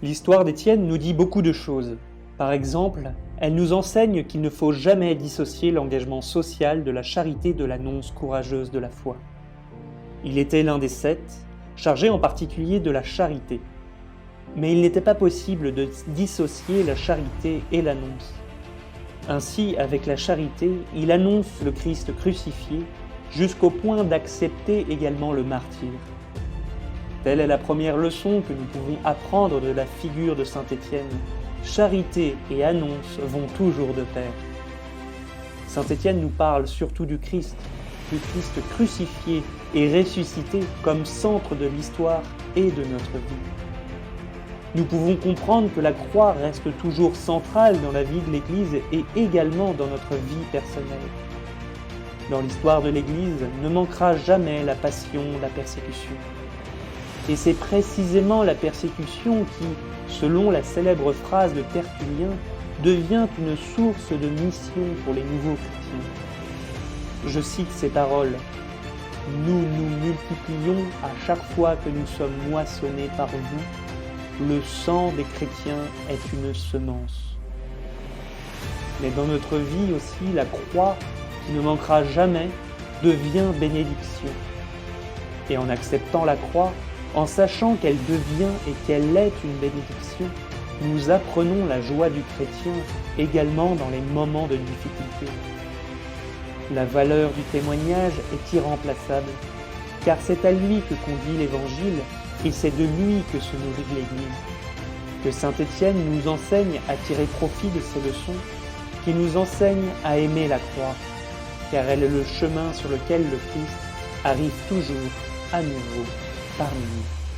L'histoire d'Étienne nous dit beaucoup de choses. Par exemple, elle nous enseigne qu'il ne faut jamais dissocier l'engagement social de la charité de l'annonce courageuse de la foi. Il était l'un des 7, chargé en particulier de la charité. Mais il n'était pas possible de dissocier la charité et l'annonce. Ainsi, avec la charité, il annonce le Christ crucifié jusqu'au point d'accepter également le martyre. Telle est la première leçon que nous pouvons apprendre de la figure de saint Étienne. Charité et annonce vont toujours de pair. Saint Étienne nous parle surtout du Christ crucifié et ressuscité comme centre de l'histoire et de notre vie. Nous pouvons comprendre que la croix reste toujours centrale dans la vie de l'Église et également dans notre vie personnelle. Dans l'histoire de l'Église ne manquera jamais la passion, la persécution. Et c'est précisément la persécution qui, selon la célèbre phrase de Tertullien, devient une source de mission pour les nouveaux chrétiens. Je cite ces paroles. « Nous nous multiplions à chaque fois que nous sommes moissonnés par vous. Le sang des chrétiens est une semence. » Mais dans notre vie aussi, la croix, qui ne manquera jamais, devient bénédiction. Et en acceptant la croix, en sachant qu'elle devient et qu'elle est une bénédiction, nous apprenons la joie du chrétien également dans les moments de difficulté. La valeur du témoignage est irremplaçable, car c'est à lui que conduit l'Évangile et c'est de lui que se nourrit l'Église. Que saint Étienne nous enseigne à tirer profit de ces leçons, qui nous enseigne à aimer la croix, car elle est le chemin sur lequel le Christ arrive toujours à nouveau parmi nous.